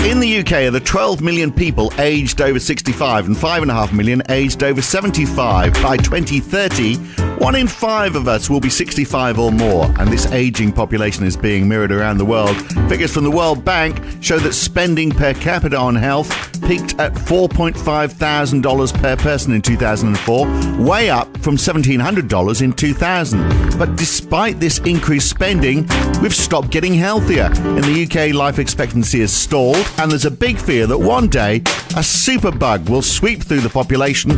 In the UK, of the 12 million people aged over 65 and 5.5 million aged over 75. By 2030, 1 in 5 of us will be 65 or more, and this aging population is being mirrored around the world. Figures from the World Bank show that spending per capita on health peaked at $4,500 per person in 2004, way up from $1,700 in 2000. But despite this increased spending, we've stopped getting healthier. In the UK, life expectancy has stalled, and there's a big fear that one day a superbug will sweep through the population.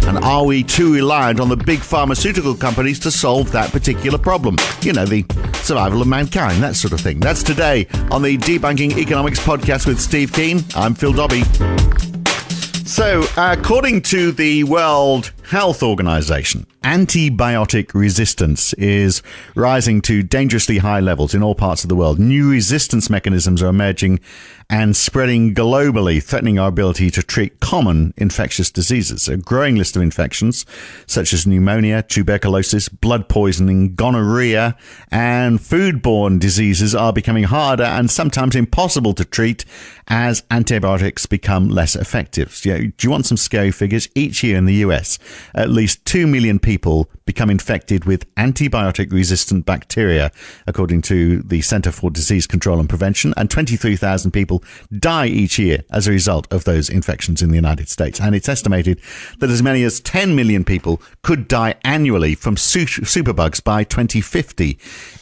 And are we too reliant on the big pharmaceutical companies to solve that particular problem? You know, the survival of mankind, that sort of thing. That's today on the Debunking Economics podcast with Steve Keen. I'm Phil Dobbie. So, according to the World Health Organization, antibiotic resistance is rising to dangerously high levels in all parts of the world. New resistance mechanisms are emerging and spreading globally, threatening our ability to treat common infectious diseases. A growing list of infections, such as pneumonia, tuberculosis, blood poisoning, gonorrhea, and foodborne diseases are becoming harder and sometimes impossible to treat as antibiotics become less effective. Do you want some scary figures? Each year in the US, at least 2 million people become infected with antibiotic-resistant bacteria, according to the Center for Disease Control and Prevention, and 23,000 people die each year as a result of those infections in the United States. And it's estimated that as many as 10 million people could die annually from superbugs by 2050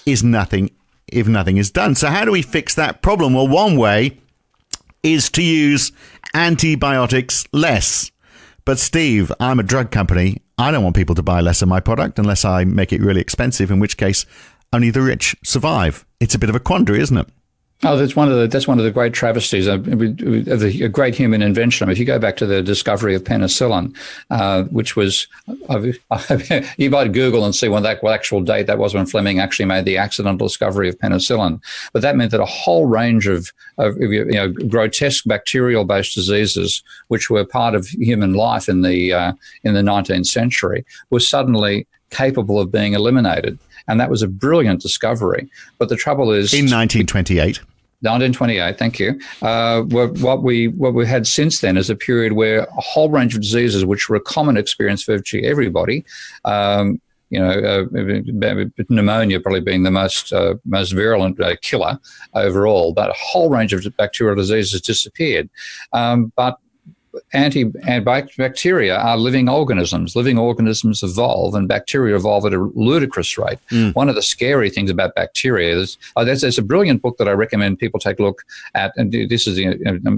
if nothing is done. So how do we fix that problem? Well, one way is to use antibiotics less. But Steve, I'm a drug company. I don't want people to buy less of my product unless I make it really expensive, in which case only the rich survive. It's a bit of a quandary, isn't it? Oh, that's one of the great travesties of a great human invention. I mean, if you go back to the discovery of penicillin, which was, you might Google and see what actual date that was when Fleming actually made the accidental discovery of penicillin. But that meant that a whole range of grotesque bacterial-based diseases, which were part of human life in the 19th century, were suddenly capable of being eliminated. And that was a brilliant discovery. But the trouble is... In 1928. 1928, thank you. What we had since then is a period where a whole range of diseases, which were a common experience for virtually everybody, pneumonia probably being the most virulent killer overall, but a whole range of bacterial diseases disappeared. But bacteria are living organisms. Living organisms evolve, and bacteria evolve at a ludicrous rate. One of the scary things about bacteria is there's a brilliant book that I recommend people take a look at. And this is,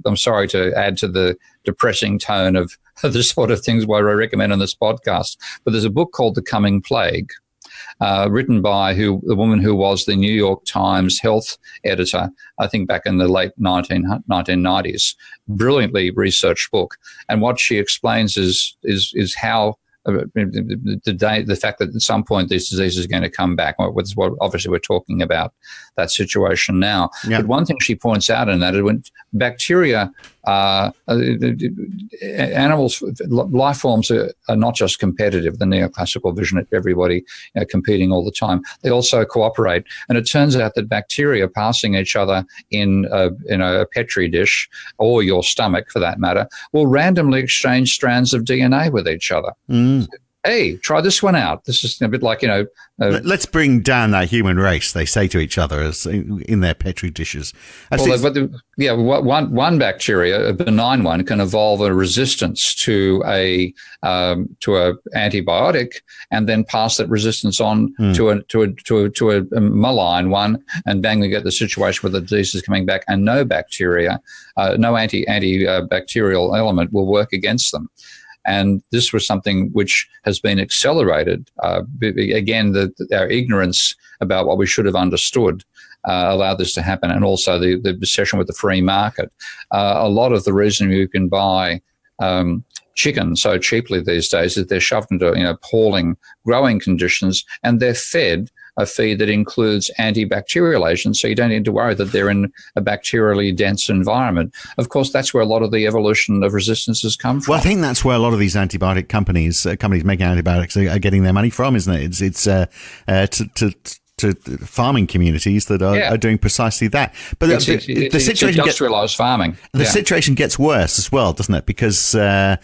I'm sorry to add to the depressing tone of the sort of things where I recommend on this podcast, but there's a book called The Coming Plague, written by the woman who was the New York Times health editor, I think back in the late 1990s. Brilliantly researched book. And what she explains is how the fact that at some point this disease is going to come back. What obviously we're talking about that situation now. Yeah. But one thing she points out in that is when bacteria, animals, life forms are not just competitive, the neoclassical vision of everybody competing all the time. They also cooperate. And it turns out that bacteria passing each other in a Petri dish, or your stomach for that matter, will randomly exchange strands of DNA with each other. Hey, try this one out. This is a bit like, let's bring down that human race, they say to each other as in their Petri dishes. One bacteria, a benign one, can evolve a resistance to a antibiotic, and then pass that resistance on to a malign one, and bang, we get the situation where the disease is coming back, and no bacteria, no antibacterial element will work against them. And this was something which has been accelerated. Again, our ignorance about what we should have understood allowed this to happen, and also the obsession with the free market. A lot of the reason you can buy chicken so cheaply these days is they're shoved into appalling growing conditions, and they're fed a feed that includes antibacterial agents, so you don't need to worry that they're in a bacterially dense environment. Of course, that's where a lot of the evolution of resistance has come from. Well, I think that's where a lot of these antibiotic companies making antibiotics are getting their money from, isn't it? It's to farming communities that are doing precisely that. But the situation industrialized farming. The situation gets worse as well, doesn't it? Because the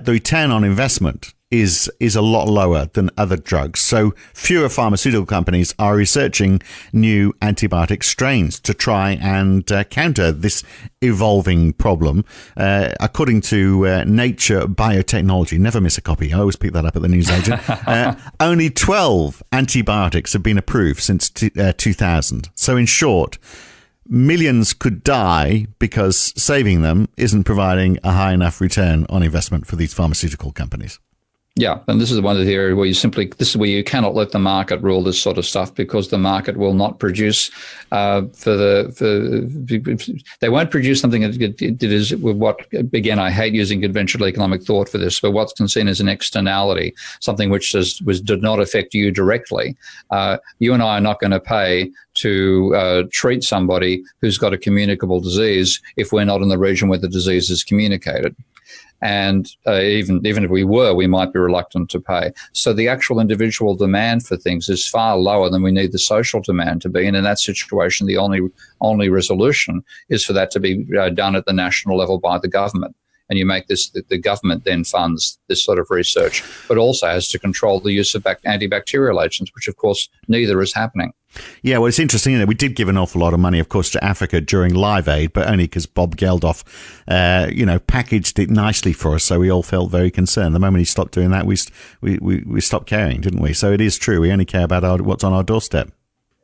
return on investment is a lot lower than other drugs. So fewer pharmaceutical companies are researching new antibiotic strains to try and counter this evolving problem. According to Nature Biotechnology, never miss a copy. I always pick that up at the newsagent. Only 12 antibiotics have been approved since 2000. So in short, millions could die because saving them isn't providing a high enough return on investment for these pharmaceutical companies. Yeah, and this is one of the areas where this is where you cannot let the market rule this sort of stuff, because the market will not produce they won't produce something that is what, again, I hate using conventional economic thought for this, but what's seen as an externality, something which did not affect you directly. You and I are not going to pay to treat somebody who's got a communicable disease if we're not in the region where the disease is communicated. And even if we were, we might be reluctant to pay. So the actual individual demand for things is far lower than we need the social demand to be. And in that situation, the only resolution is for that to be done at the national level by the government. And you make this, the government then funds this sort of research, but also has to control the use of antibacterial agents, which, of course, neither is happening. Yeah, well, it's interesting, isn't it? We did give an awful lot of money, of course, to Africa during Live Aid, but only because Bob Geldof, packaged it nicely for us, so we all felt very concerned. The moment he stopped doing that, we stopped caring, didn't we? So it is true. We only care about what's on our doorstep.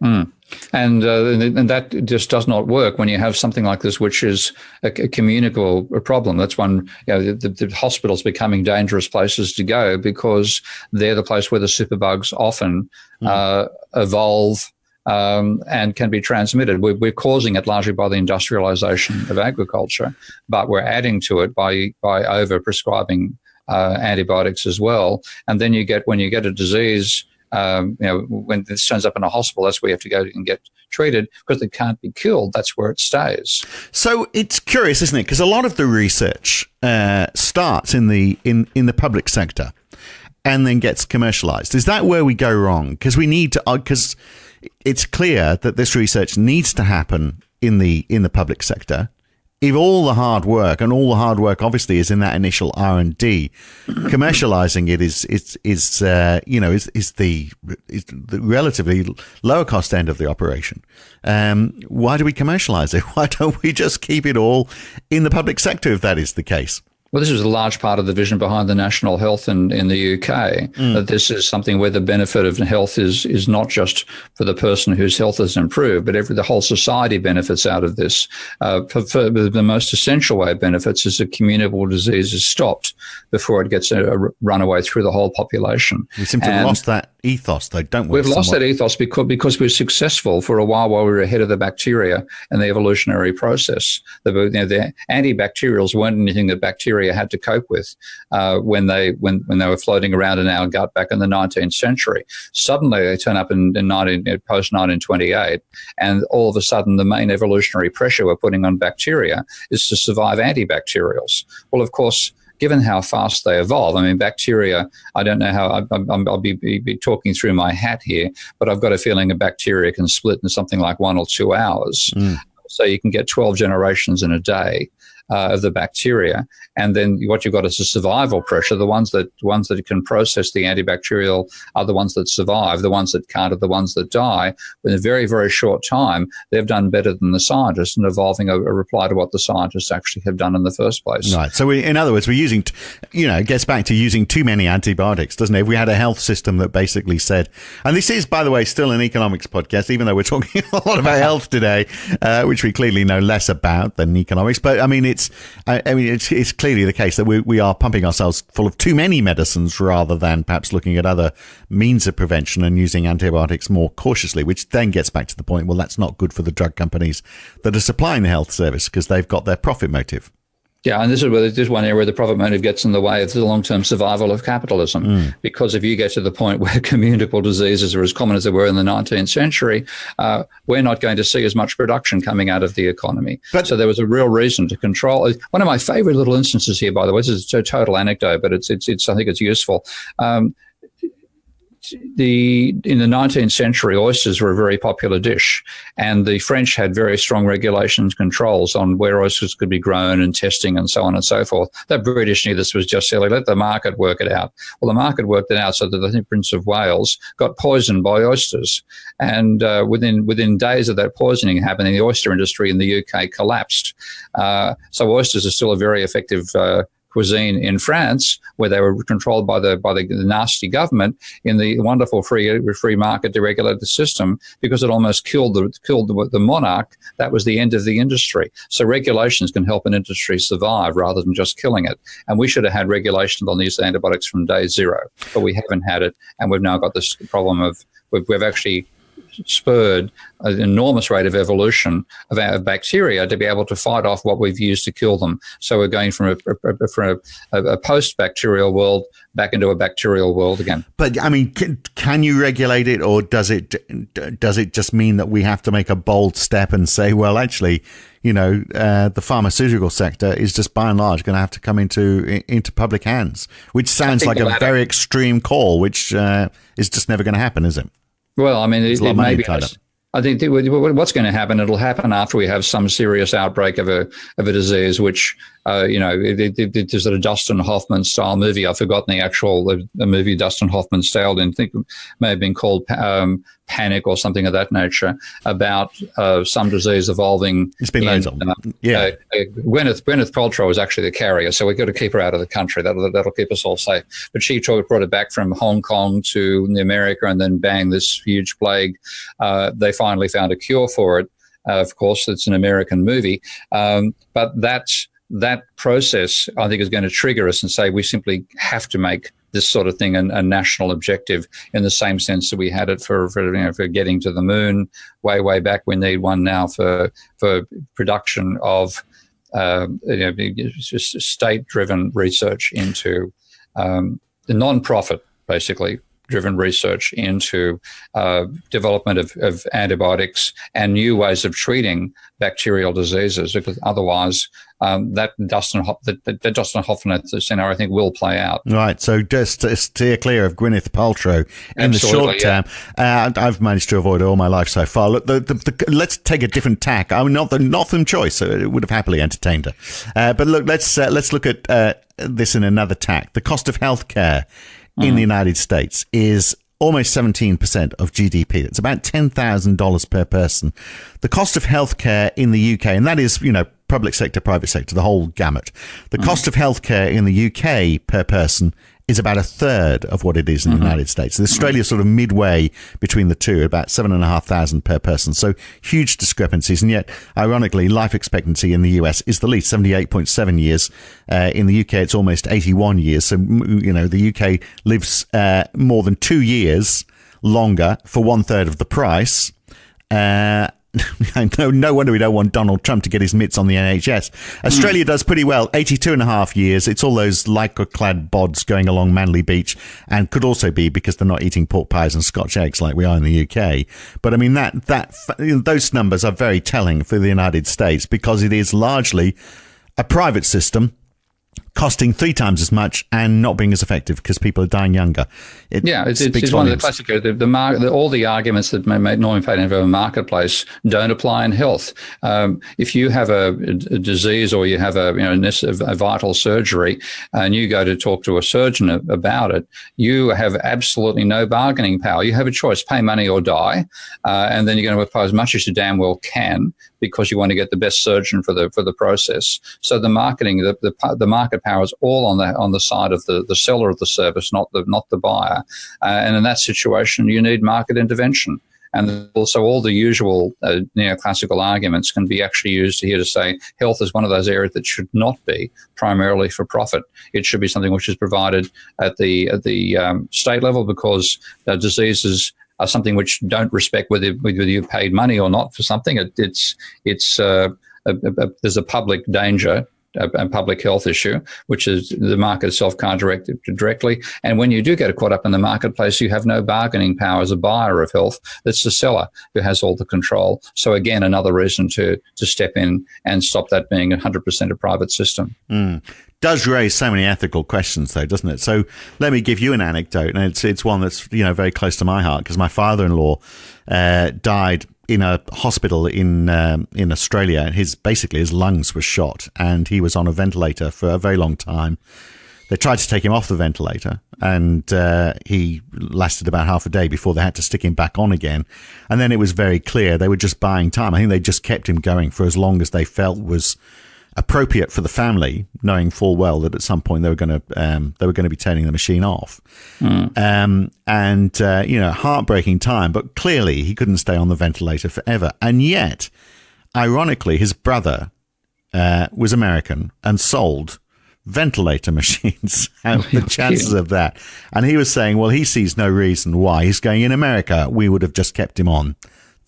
Mm. And that just does not work when you have something like this, which is a communicable problem. That's one, the hospitals becoming dangerous places to go, because they're the place where the superbugs often evolve and can be transmitted. We're causing it largely by the industrialization of agriculture, but we're adding to it by over-prescribing antibiotics as well. And then when you get a disease, when this turns up in a hospital, that's where you have to go and get treated, because it can't be killed. That's where it stays. So it's curious, isn't it? Because a lot of the research starts in the public sector and then gets commercialized. Is that where we go wrong? Because because it's clear that this research needs to happen in the public sector. If all the hard work obviously is in that initial R&D, commercializing it is the relatively lower cost end of the operation. Why do we commercialize it? Why don't we just keep it all in the public sector if that is the case? Well, this is a large part of the vision behind the national health in the UK, that this is something where the benefit of health is not just for the person whose health is improved, but the whole society benefits out of this. For the most essential way it benefits is that communicable disease is stopped before it gets a runaway through the whole population. We seem to have lost that ethos, though, don't we? We've lost that ethos because we're successful for a while we were ahead of the bacteria and the evolutionary process. The antibacterials weren't anything that bacteria had to cope with when they were floating around in our gut back in the 19th century. Suddenly they turn up in post 1928, and all of a sudden the main evolutionary pressure we're putting on bacteria is to survive antibacterials. Well, of course, given how fast they evolve, I mean, bacteria, I don't know how, I'll be talking through my hat here, but I've got a feeling a bacteria can split in something like 1 or 2 hours. So you can get 12 generations in a day of the bacteria. And then what you've got is a survival pressure. The ones that can process the antibacterial are the ones that survive. The ones that can't are the ones that die. In a very, very short time, they've done better than the scientists in evolving a reply to what the scientists actually have done in the first place. Right. So in other words, we're using, it gets back to using too many antibiotics, doesn't it? If we had a health system that basically said, and this is, by the way, still an economics podcast, even though we're talking a lot about health today, which we clearly know less about than economics. But I mean, it's clearly the case that we are pumping ourselves full of too many medicines rather than perhaps looking at other means of prevention and using antibiotics more cautiously, which then gets back to the point, well, that's not good for the drug companies that are supplying the health service because they've got their profit motive. Yeah, and this is one area where the profit motive gets in the way of the long-term survival of capitalism. Because if you get to the point where communicable diseases are as common as they were in the 19th century, we're not going to see as much production coming out of the economy. So there was a real reason to control. One of my favorite little instances here, by the way, this is a total anecdote, but it's I think it's useful. in the 19th century, oysters were a very popular dish, and the French had very strong regulations, controls on where oysters could be grown and testing and so on and so forth. The British knew this was just silly. Let the market work it out. Well, the market worked it out so that the Prince of Wales got poisoned by oysters, and within days of that poisoning happening, the oyster industry in the UK collapsed. So oysters are still a very effective cuisine in France, where they were controlled by the nasty government in the wonderful free market deregulated system, because it almost killed the monarch. That was the end of the industry. So regulations can help an industry survive rather than just killing it. And we should have had regulations on these antibiotics from day zero, but we haven't had it, and we've now got this problem of we've actually spurred an enormous rate of evolution of bacteria to be able to fight off what we've used to kill them. So we're going from a post-bacterial world back into a bacterial world again. But I mean, can you regulate it, or does it just mean that we have to make a bold step and say, well, actually, the pharmaceutical sector is just by and large going to have to come into public hands, which sounds like a very extreme call, which is just never going to happen, is it? Well, I mean, it may be. I think what's going to happen, it'll happen after we have some serious outbreak of a disease, which, there's a Dustin Hoffman style movie. I've forgotten the movie Dustin Hoffman starred in. I think it may have been called Panic or something of that nature, about some disease evolving. It's been loads of them. Yeah. Gwyneth Paltrow is actually the carrier, so we've got to keep her out of the country. That'll keep us all safe. But she brought it back from Hong Kong to America, and then bang, this huge plague. They finally found a cure for it. Of course, it's an American movie, but that process, I think, is going to trigger us and say we simply have to make this sort of thing a national objective, in the same sense that we had it for getting to the moon way back. We need one now for production of state-driven research into the non-profit, basically, driven research into development of antibiotics and new ways of treating bacterial diseases, because otherwise that Dustin Hoffman scenario, I think, will play out. Right. So just to steer clear of Gwyneth Paltrow in the short term, I've managed to avoid it all my life so far. Look, let's take a different tack. I mean, not the Northam choice. It would have happily entertained her. But look, let's look at this in another tack. The cost of healthcare in the United States is almost 17% of GDP. It's about $10,000 per person. The cost of healthcare in the UK, and that is, public sector, private sector, the whole gamut. The cost of healthcare in the UK per person is about a third of what it is in the United States. Australia's sort of midway between the two, about $7,500 per person. So huge discrepancies. And yet, ironically, life expectancy in the US is the least, 78.7 years. In the UK, it's almost 81 years. So, the UK lives more than 2 years longer for one third of the price. No wonder we don't want Donald Trump to get his mitts on the NHS. Australia does pretty well, 82.5 years. It's all those lycra-clad bods going along Manly Beach, and could also be because they're not eating pork pies and Scotch eggs like we are in the UK. But I mean, those numbers are very telling for the United States, because it is largely a private system, costing 3 times as much and not being as effective because people are dying younger. It's one of the classic. All the arguments that normally in favor of a marketplace don't apply in health. If you have a disease, or you have a vital surgery, and you go to talk to a surgeon about it, you have absolutely no bargaining power. You have a choice: pay money or die, and then you're going to apply as much as you damn well can, because you want to get the best surgeon for the process. So the marketing, the market power is all on the side of the seller of the service, not the buyer. And in that situation, you need market intervention. And also all the usual neoclassical arguments can be actually used here to say health is one of those areas that should not be primarily for profit. It should be something which is provided at the state level, because diseases are something which don't respect whether you've paid money or not for something. There's a public danger a public health issue, which is the market itself can't direct it directly. And when you do get caught up in the marketplace, you have no bargaining power as a buyer of health. It's the seller who has all the control. So again, another reason to step in and stop that being 100% a private system. Does raise so many ethical questions, though, doesn't it? So let me give you an anecdote, and it's one that's very close to my heart, because my father-in-law died in a hospital in Australia, and his lungs were shot, and he was on a ventilator for a very long time. They tried to take him off the ventilator, and he lasted about half a day before they had to stick him back on again. And then it was very clear they were just buying time. I think they just kept him going for as long as they felt was appropriate for the family, knowing full well that at some point they were going to be turning the machine off. Heartbreaking time, but clearly he couldn't stay on the ventilator forever. And yet, ironically, his brother was American and sold ventilator machines. The chances of that. And he was saying, well, he sees no reason why. He's going, in America, we would have just kept him on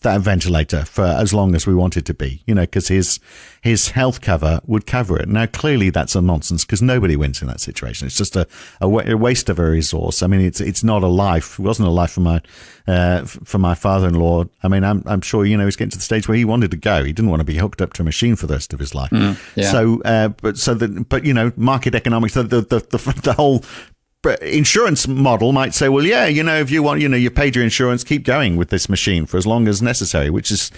that ventilator for as long as we wanted to be, because his health cover would cover it. Now, clearly that's a nonsense, because nobody wins in that situation. It's just a waste of a resource. I mean, it's not a life. It wasn't a life for my father-in-law. I mean, I'm sure, he's getting to the stage where he wanted to go. He didn't want to be hooked up to a machine for the rest of his life. So, market economics, the whole insurance model might say, well, if you want, you paid your insurance, keep going with this machine for as long as necessary, which is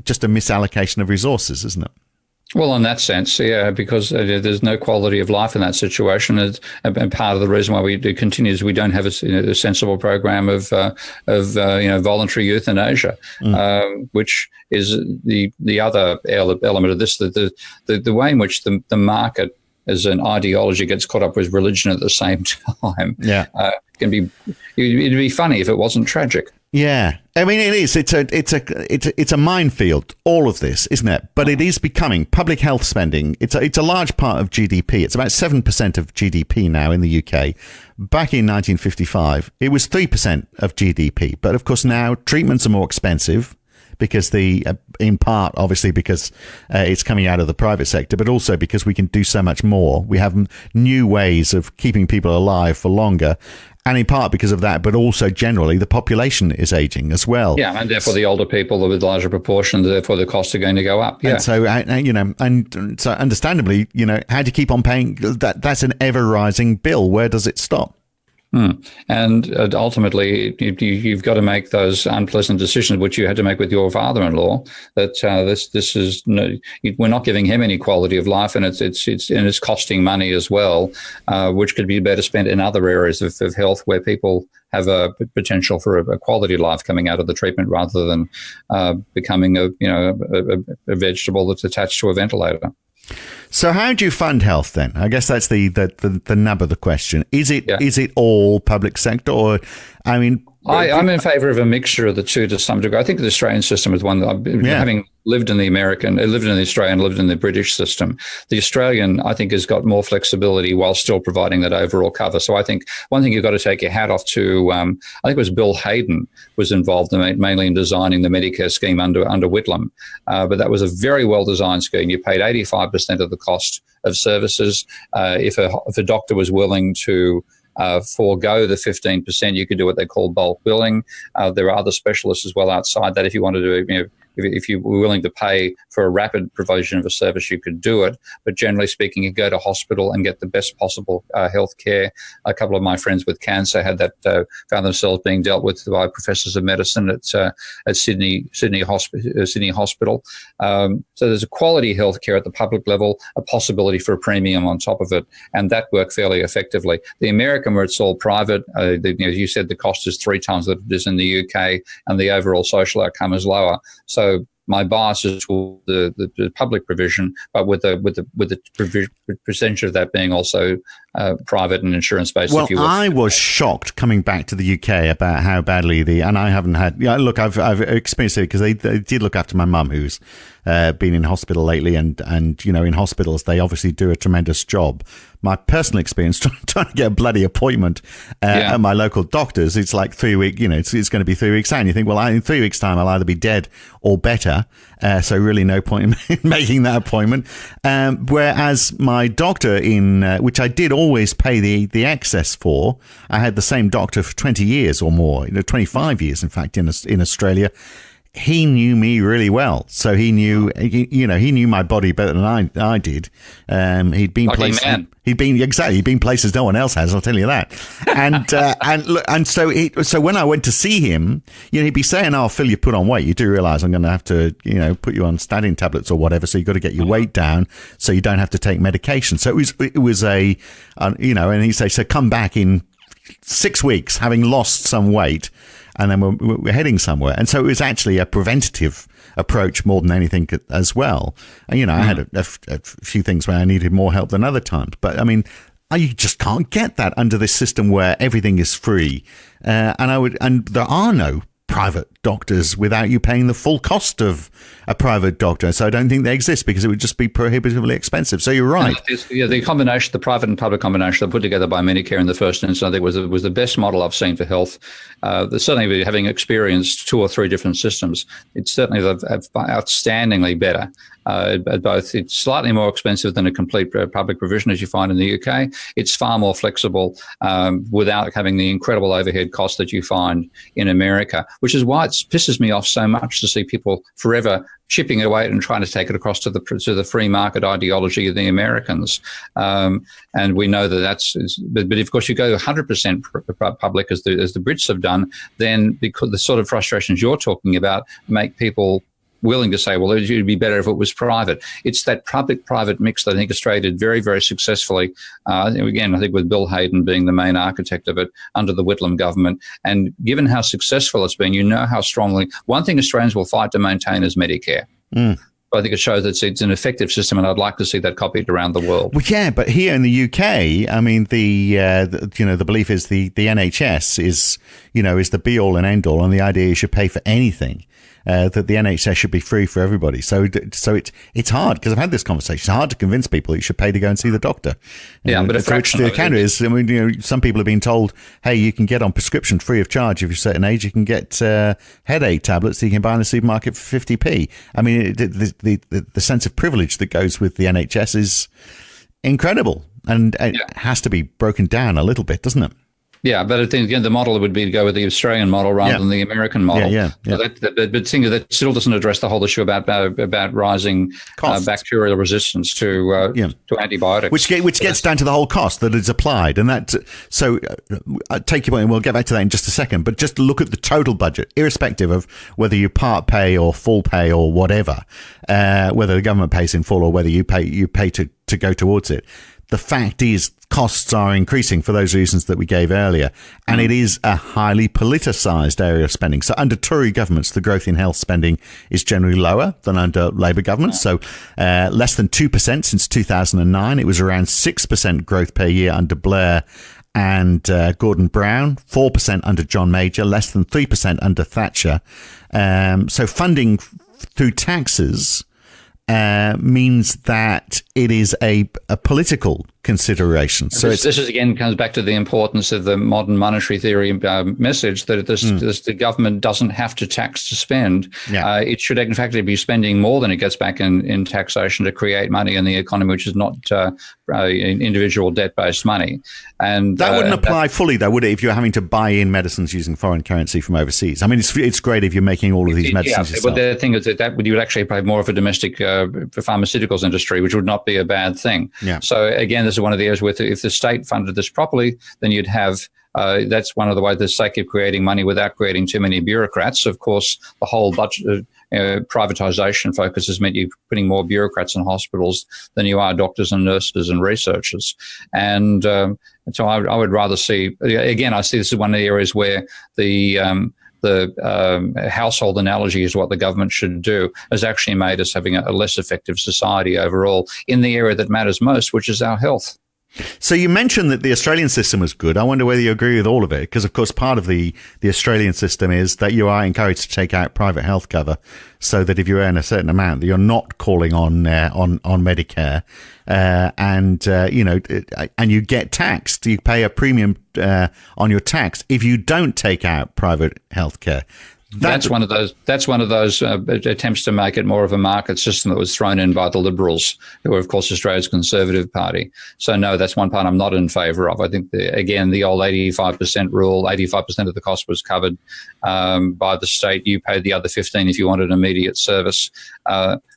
just a misallocation of resources, isn't it? Well, in that sense, because there's no quality of life in that situation, and part of the reason why we continue is we don't have a sensible program of voluntary euthanasia, which is the other element of this. The way in which the market as an ideology gets caught up with religion at the same time. It'd be funny if it wasn't tragic. Yeah, I mean, it is. It's a minefield, all of this, isn't it? But it is becoming public health spending. It's a large part of GDP. It's about 7% of GDP now in the UK. Back in 1955, it was 3% of GDP. But of course, now treatments are more expensive, because in part, obviously, because it's coming out of the private sector, but also because we can do so much more. We have new ways of keeping people alive for longer. And in part because of that, but also generally the population is aging as well. Yeah, and therefore the older people with larger proportions, therefore the costs are going to go up. Yeah. And so, and so understandably, how do you keep on paying that? That's an ever rising bill. Where does it stop? And ultimately, you've got to make those unpleasant decisions, which you had to make with your father-in-law. That this is we're not giving him any quality of life, and it's costing money as well, which could be better spent in other areas of health where people have a potential for a quality life coming out of the treatment, rather than becoming a vegetable that's attached to a ventilator. So how do you fund health then? I guess that's the nub of the question. Is it all public sector, or I mean, I'm in favour of a mixture of the two to some degree. I think the Australian system is one that having lived in the Australian, lived in the British system. The Australian, I think, has got more flexibility while still providing that overall cover. So I think one thing you've got to take your hat off to, I think it was Bill Hayden was involved mainly in designing the Medicare scheme under Whitlam. But that was a very well designed scheme. You paid 85% of the cost of services. If a doctor was willing to forego the 15%, you could do what they call bulk billing. There are other specialists as well outside that. If you wanted to, if you were willing to pay for a rapid provision of a service, you could do it. But generally speaking, you go to hospital and get the best possible health care. A couple of my friends with cancer had that, found themselves being dealt with by professors of medicine at Sydney Hospital. So there's a quality health care at the public level, a possibility for a premium on top of it, and that worked fairly effectively. The American, where it's all private, as you said, the cost is 3 times what it is in the UK, and the overall social outcome is lower. So my bias is to the public provision, but with the percentage of that being also private and insurance based. Well, I was shocked coming back to the UK about how badly and I haven't had. Look, I've experienced it because they did look after my mum, who's been in hospital lately, and in hospitals they obviously do a tremendous job. My personal experience trying to get a bloody appointment at my local doctor's, it's like 3 weeks. It's going to be 3 weeks out. And you think, well, in 3 weeks' time, I'll either be dead or better. So really no point in making that appointment. Whereas my doctor which I did always pay the excess for, I had the same doctor for 20 years or more, 25 years, in fact, in Australia. He knew me really well. So he knew, he knew my body better than I did. He'd been places. He'd been places no one else has. I'll tell you that. And so when I went to see him, he'd be saying, "Oh, Phil, you put on weight. You do realize I'm going to have to, put you on statin tablets or whatever. So you've got to get your weight down so you don't have to take medication." So it was and he'd say, "So come back in 6 weeks, having lost some weight." And then we're heading somewhere. And so it was actually a preventative approach more than anything as well. And, I had a few things where I needed more help than other times. But, I mean, you just can't get that under this system where everything is free. And there are no private doctors without you paying the full cost of a private doctor. So I don't think they exist because it would just be prohibitively expensive. So you're right. The combination, the private and public combination put together by Medicare in the first instance, I think was the best model I've seen for health. Certainly having experienced 2 or 3 different systems, it's certainly outstandingly better. Both, it's slightly more expensive than a complete public provision, as you find in the UK. It's far more flexible without having the incredible overhead costs that you find in America, which is why it pisses me off so much to see people forever chipping away and trying to take it across to the free market ideology of the Americans. And we know but of course you go 100% public as the Brits have done, then because the sort of frustrations you're talking about make people willing to say, well, it would be better if it was private. It's that public-private mix that I think Australia did very, very successfully. Again, I think with Bill Hayden being the main architect of it under the Whitlam government. And given how successful it's been, how strongly one thing Australians will fight to maintain is Medicare. I think it shows that it's an effective system, and I'd like to see that copied around the world. Well, yeah, but here in the UK, I mean, the belief is the NHS is the be all and end all, and the idea you should pay for anything. That the NHS should be free for everybody. So it's hard because I've had this conversation. It's hard to convince people you should pay to go and see the doctor. But a fraction of the counter is, some people have been told, hey, you can get on prescription free of charge if you're a certain age. You can get headache tablets that you can buy in the supermarket for 50p. I mean, the sense of privilege that goes with the NHS is incredible, and it has to be broken down a little bit, doesn't it? Yeah, but I think the model would be to go with the Australian model rather than the American model. But that still doesn't address the whole issue about rising bacterial resistance to antibiotics, which gets down to the whole cost that is applied, and that. So, take your point, and we'll get back to that in just a second. But just look at the total budget, irrespective of whether you part pay or full pay or whatever, whether the government pays in full or whether you pay to go towards it. The fact is, costs are increasing for those reasons that we gave earlier, and it is a highly politicised area of spending. So under Tory governments, the growth in health spending is generally lower than under Labour governments. So less than 2% since 2009. It was around 6% growth per year under Blair and Gordon Brown, 4% under John Major, less than 3% under Thatcher. So funding through taxes means that it is a political consideration. So this is again comes back to the importance of the modern monetary theory message that the government doesn't have to tax to spend. It should in fact be spending more than it gets back in taxation to create money in the economy, which is not individual debt-based money. And that wouldn't apply fully, though, would it, if you're having to buy in medicines using foreign currency from overseas? I mean, it's great if you're making all of these medicines yourself. But the thing is that you would actually pay more of a domestic pharmaceuticals industry, which would not be a bad thing. So again, this is one of the areas where if the state funded this properly, then you'd have that's one of the ways the sake of creating money without creating too many bureaucrats. Of course, the whole budget privatization focus has meant you're putting more bureaucrats in hospitals than you are doctors and nurses and researchers. And so I would rather see, again, I see this as one of the areas where the household analogy is what the government should do, has actually made us having a less effective society overall in the area that matters most, which is our health. So you mentioned that the Australian system was good. I wonder whether you agree with all of it, because of course part of the Australian system is that you are encouraged to take out private health cover, so that if you earn a certain amount, that you're not calling on Medicare, and you get taxed. You pay a premium on your tax if you don't take out private health care. That's one of those attempts to make it more of a market system that was thrown in by the Liberals, who are, of course, Australia's Conservative Party. So, no, that's one part I'm not in favour of. I think, the old 85% rule, 85% of the cost was covered by the state. You paid the other 15 if you wanted immediate service.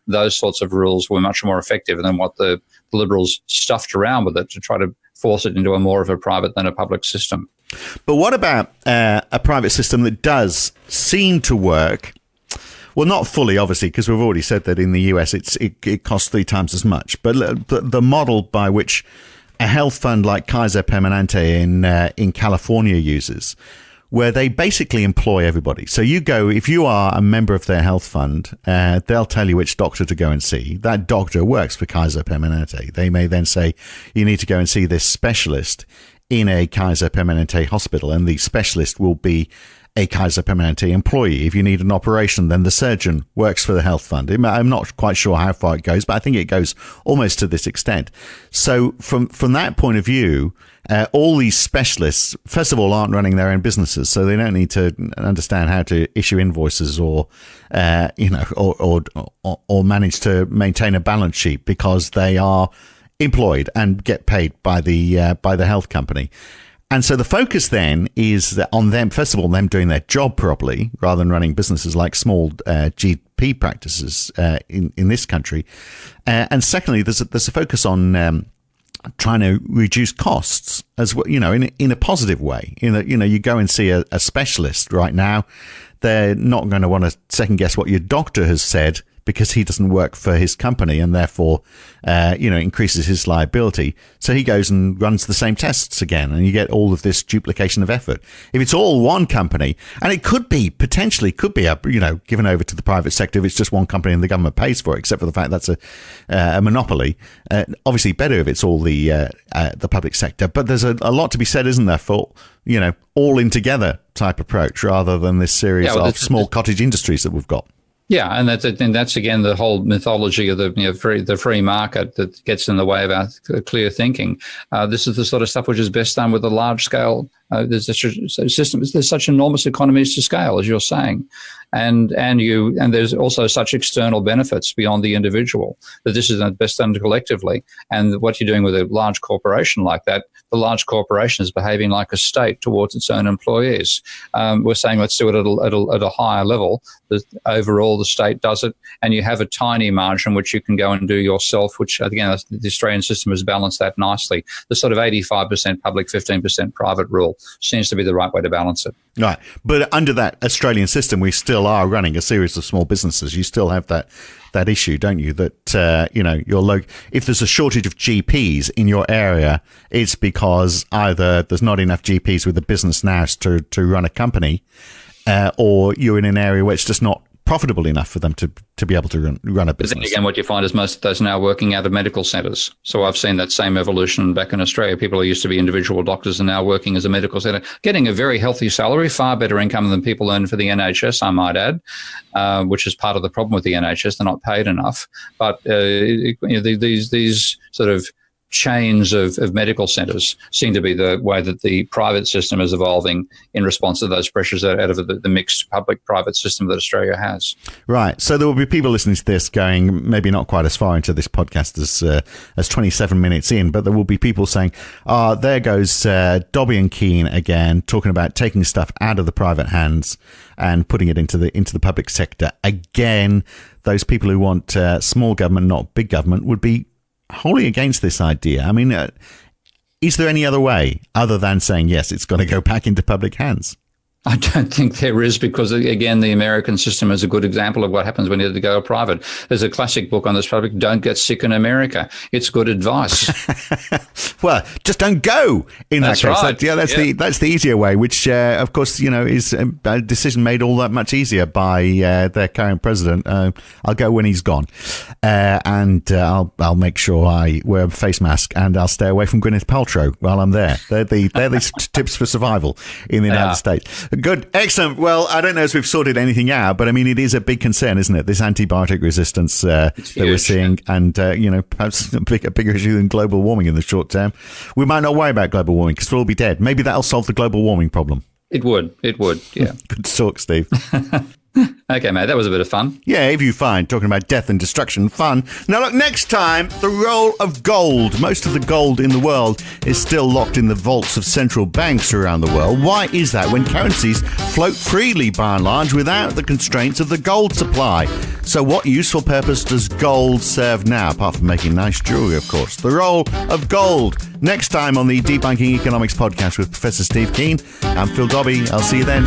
Those sorts of rules were much more effective than what the Liberals stuffed around with it to try to force it into a more of a private than a public system. But what about a private system that does seem to work? Well, not fully, obviously, because we've already said that in the US it costs 3 times as much. But the model by which a health fund like Kaiser Permanente in California uses, where they basically employ everybody. So you go, if you are a member of their health fund, they'll tell you which doctor to go and see. That doctor works for Kaiser Permanente. They may then say, you need to go and see this specialist in a Kaiser Permanente hospital, and the specialist will be a Kaiser Permanente employee. If you need an operation, then the surgeon works for the health fund. I'm not quite sure how far it goes, but I think it goes almost to this extent. So from that point of view, all these specialists, first of all, aren't running their own businesses, so they don't need to understand how to issue invoices or manage to maintain a balance sheet, because they are employed and get paid by the health company. And so the focus then is on them, first of all, them doing their job properly rather than running businesses like small GP practices in this country. And secondly, there's a focus on trying to reduce costs as well, in a positive way. You go and see a specialist right now, they're not going to want to second guess what your doctor has said, because he doesn't work for his company and therefore, increases his liability. So he goes and runs the same tests again, and you get all of this duplication of effort. If it's all one company, and it potentially could be given over to the private sector if it's just one company and the government pays for it, except for the fact that's a monopoly. Obviously better if it's all the public sector, but there's a lot to be said, isn't there, for, all in together type approach rather than this series of small cottage industries that we've got. Yeah, and that's again the whole mythology of the free market that gets in the way of our clear thinking. This is the sort of stuff which is best done with a large scale. There's such enormous economies to scale, as you're saying, and there's also such external benefits beyond the individual that this is best done collectively. And what you're doing with a large corporation like that, the large corporation is behaving like a state towards its own employees. We're saying let's do it at a higher level. Overall, the state does it, and you have a tiny margin which you can go and do yourself, which, again, the Australian system has balanced that nicely. The sort of 85% public, 15% private rule seems to be the right way to balance it. Right. But under that Australian system, we still are running a series of small businesses. You still have that issue, don't you? That, if there's a shortage of GPs in your area, it's because either there's not enough GPs with the business now to run a company, or you're in an area where it's just not profitable enough for them to be able to run a business. But then again, what you find is most of those are now working out of medical centres. So I've seen that same evolution back in Australia. People who used to be individual doctors are now working as a medical centre, getting a very healthy salary, far better income than people earn for the NHS, I might add, which is part of the problem with the NHS. They're not paid enough. But these sort of chains of medical centres seem to be the way that the private system is evolving in response to those pressures out of the mixed public-private system that Australia has. Right. So there will be people listening to this going maybe not quite as far into this podcast as 27 minutes in, but there will be people saying, there goes Dobbie and Keane again, talking about taking stuff out of the private hands and putting it into the public sector. Again, those people who want small government, not big government, would be wholly against this idea. I mean, is there any other way other than saying, yes, it's got to go back into public hands? I don't think there is, because, again, the American system is a good example of what happens when you have to go private. There's a classic book on this topic, Don't Get Sick in America. It's good advice. Well, just don't go in that's that case. Right. That's the easier way, which, of course, is a decision made all that much easier by their current president. I'll go when he's gone. And I'll make sure I wear a face mask, and I'll stay away from Gwyneth Paltrow while I'm there. They're the tips for survival in the United States. Good. Excellent. Well, I don't know if we've sorted anything out, but I mean, it is a big concern, isn't it? This antibiotic resistance that we're seeing, and, perhaps a bigger issue than global warming in the short term. We might not worry about global warming because we'll all be dead. Maybe that'll solve the global warming problem. It would, yeah. Good talk, Steve. Okay, mate, that was a bit of fun. Yeah, if you find talking about death and destruction fun. Now, look, next time, the role of gold. Most of the gold in the world is still locked in the vaults of central banks around the world. Why is that when currencies float freely, by and large, without the constraints of the gold supply? So what useful purpose does gold serve now, apart from making nice jewelry, of course? The role of gold. Next time on the Debunking Economics podcast with Professor Steve Keen. I'm Phil Dobbie. I'll see you then.